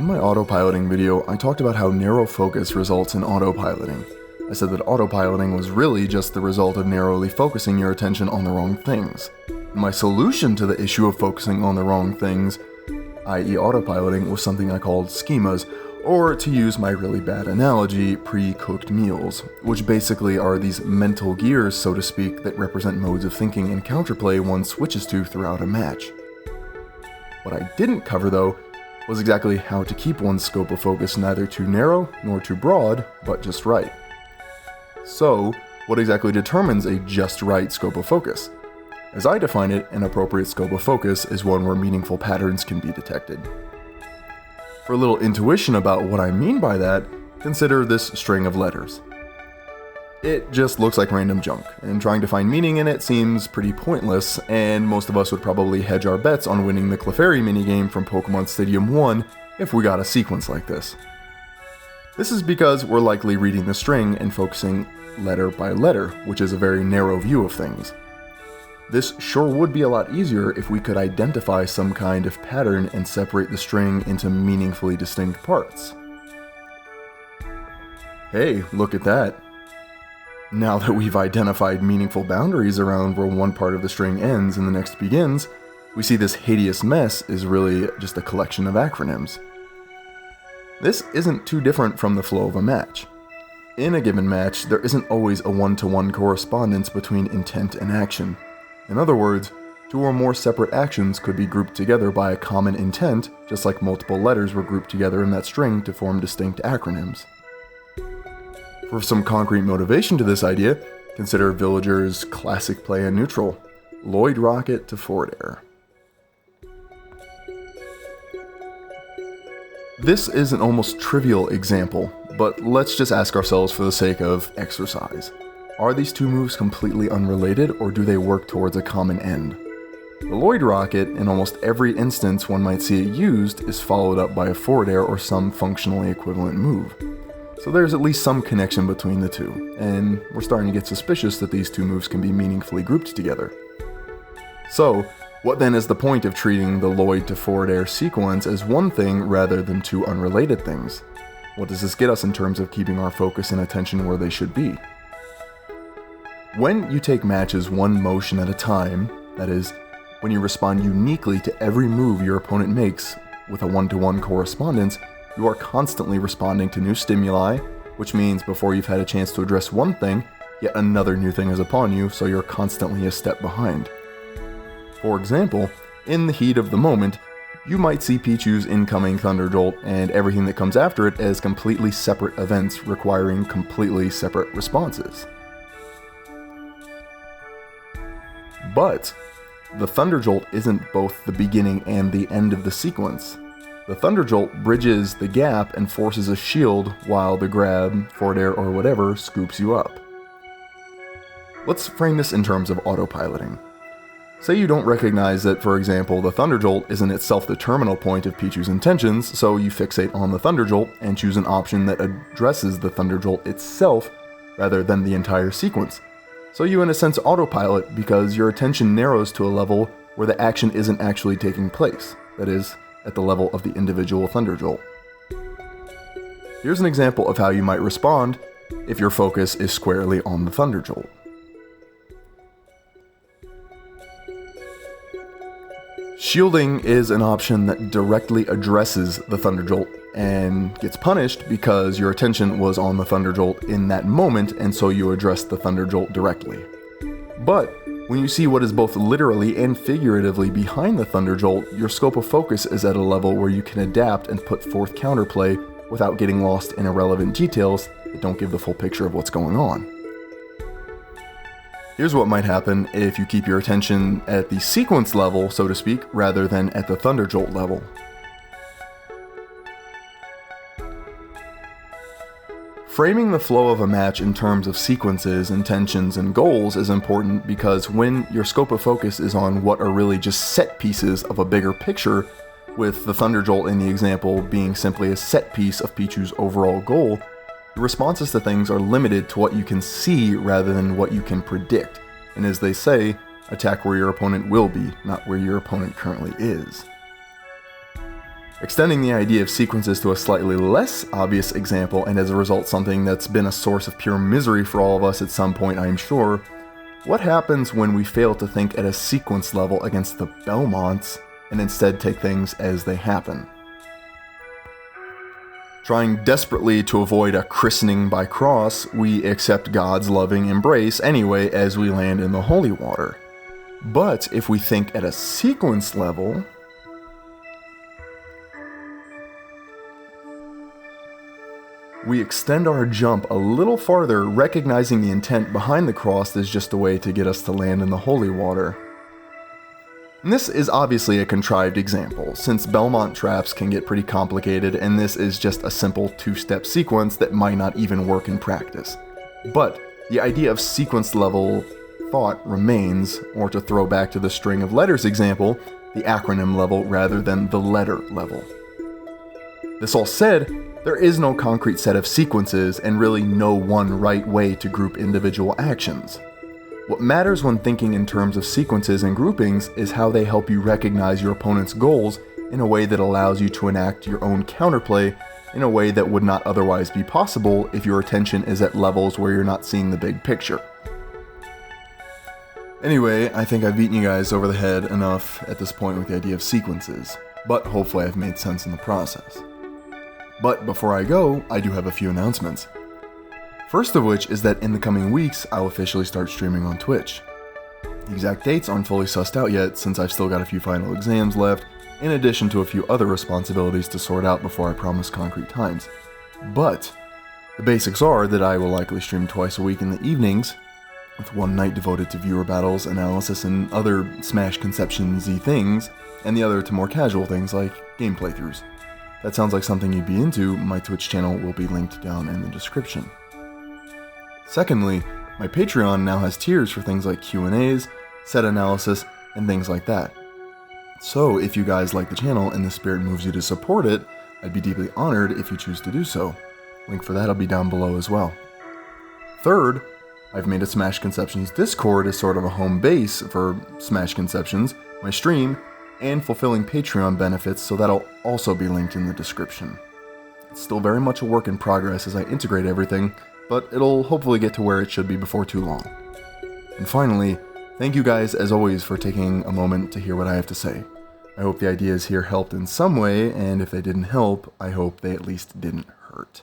In my autopiloting video, I talked about how narrow focus results in autopiloting. I said that autopiloting was really just the result of narrowly focusing your attention on the wrong things. My solution to the issue of focusing on the wrong things, i.e. autopiloting, was something I called schemas, or to use my really bad analogy, pre-cooked meals, which basically are these mental gears, so to speak, that represent modes of thinking and counterplay one switches to throughout a match. What I didn't cover, though, was exactly how to keep one's scope of focus neither too narrow nor too broad, but just right. So, what exactly determines a just right scope of focus? As I define it, an appropriate scope of focus is one where meaningful patterns can be detected. For a little intuition about what I mean by that, consider this string of letters. It just looks like random junk, and trying to find meaning in it seems pretty pointless, and most of us would probably hedge our bets on winning the Clefairy minigame from Pokemon Stadium 1 if we got a sequence like this. This is because we're likely reading the string and focusing letter by letter, which is a very narrow view of things. This sure would be a lot easier if we could identify some kind of pattern and separate the string into meaningfully distinct parts. Hey, look at that. Now that we've identified meaningful boundaries around where one part of the string ends and the next begins, we see this hideous mess is really just a collection of acronyms. This isn't too different from the flow of a match. In a given match, there isn't always a one-to-one correspondence between intent and action. In other words, two or more separate actions could be grouped together by a common intent, just like multiple letters were grouped together in that string to form distinct acronyms. For some concrete motivation to this idea, consider Villager's classic play in neutral, Lloyd Rocket to Forward Air. This is an almost trivial example, but let's just ask ourselves for the sake of exercise. Are these two moves completely unrelated, or do they work towards a common end? The Lloyd Rocket, in almost every instance one might see it used, is followed up by a forward air or some functionally equivalent move. So there's at least some connection between the two, and we're starting to get suspicious that these two moves can be meaningfully grouped together. So, what then is the point of treating the Lloyd to forward air sequence as one thing rather than two unrelated things? What does this get us in terms of keeping our focus and attention where they should be? When you take matches one motion at a time, that is, when you respond uniquely to every move your opponent makes with a one-to-one correspondence, you are constantly responding to new stimuli, which means before you've had a chance to address one thing, yet another new thing is upon you, so you're constantly a step behind. For example, in the heat of the moment, you might see Pichu's incoming Thunderjolt and everything that comes after it as completely separate events requiring completely separate responses. But the Thunderjolt isn't both the beginning and the end of the sequence. The Thunderjolt bridges the gap and forces a shield while the grab, forward air, or whatever scoops you up. Let's frame this in terms of autopiloting. Say you don't recognize that, for example, the Thunderjolt isn't itself the terminal point of Pichu's intentions, so you fixate on the Thunderjolt and choose an option that addresses the Thunderjolt itself rather than the entire sequence. So you in a sense autopilot because your attention narrows to a level where the action isn't actually taking place, that is, at the level of the individual Thunderjolt. Here's an example of how you might respond if your focus is squarely on the Thunderjolt. Shielding is an option that directly addresses the Thunderjolt and gets punished because your attention was on the Thunderjolt in that moment, and so you addressed the Thunderjolt directly. But when you see what is both literally and figuratively behind the Thunderjolt, your scope of focus is at a level where you can adapt and put forth counterplay without getting lost in irrelevant details that don't give the full picture of what's going on. Here's what might happen if you keep your attention at the sequence level, so to speak, rather than at the Thunderjolt level. Framing the flow of a match in terms of sequences, intentions, and goals is important because when your scope of focus is on what are really just set pieces of a bigger picture, with the Thunderjolt in the example being simply a set piece of Pichu's overall goal, your responses to things are limited to what you can see rather than what you can predict. And as they say, attack where your opponent will be, not where your opponent currently is. Extending the idea of sequences to a slightly less obvious example, and as a result something that's been a source of pure misery for all of us at some point, I am sure, what happens when we fail to think at a sequence level against the Belmonts and instead take things as they happen? Trying desperately to avoid a christening by cross, we accept God's loving embrace anyway as we land in the holy water. But if we think at a sequence level, we extend our jump a little farther, recognizing the intent behind the cross is just a way to get us to land in the holy water. And this is obviously a contrived example, since Belmont traps can get pretty complicated, and this is just a simple two-step sequence that might not even work in practice. But the idea of sequence level thought remains, or to throw back to the string of letters example, the acronym level rather than the letter level. This all said, there is no concrete set of sequences and really no one right way to group individual actions. What matters when thinking in terms of sequences and groupings is how they help you recognize your opponent's goals in a way that allows you to enact your own counterplay in a way that would not otherwise be possible if your attention is at levels where you're not seeing the big picture. Anyway, I think I've beaten you guys over the head enough at this point with the idea of sequences, but hopefully I've made sense in the process. But before I go, I do have a few announcements. First of which is that in the coming weeks, I'll officially start streaming on Twitch. The exact dates aren't fully sussed out yet, since I've still got a few final exams left, in addition to a few other responsibilities to sort out before I promise concrete times. But the basics are that I will likely stream twice a week in the evenings, with one night devoted to viewer battles, analysis, and other SmashConceptions-y things, and the other to more casual things like game playthroughs. If that sounds like something you'd be into, my Twitch channel will be linked down in the description. Secondly, my Patreon now has tiers for things like Q&As, set analysis, and things like that. So if you guys like the channel and the spirit moves you to support it, I'd be deeply honored if you choose to do so. Link for that will be down below as well. Third, I've made a SmashConceptions Discord as sort of a home base for SmashConceptions, my stream, and fulfilling Patreon benefits, so that'll also be linked in the description. It's still very much a work in progress as I integrate everything, but it'll hopefully get to where it should be before too long. And finally, thank you guys as always for taking a moment to hear what I have to say. I hope the ideas here helped in some way, and if they didn't help, I hope they at least didn't hurt.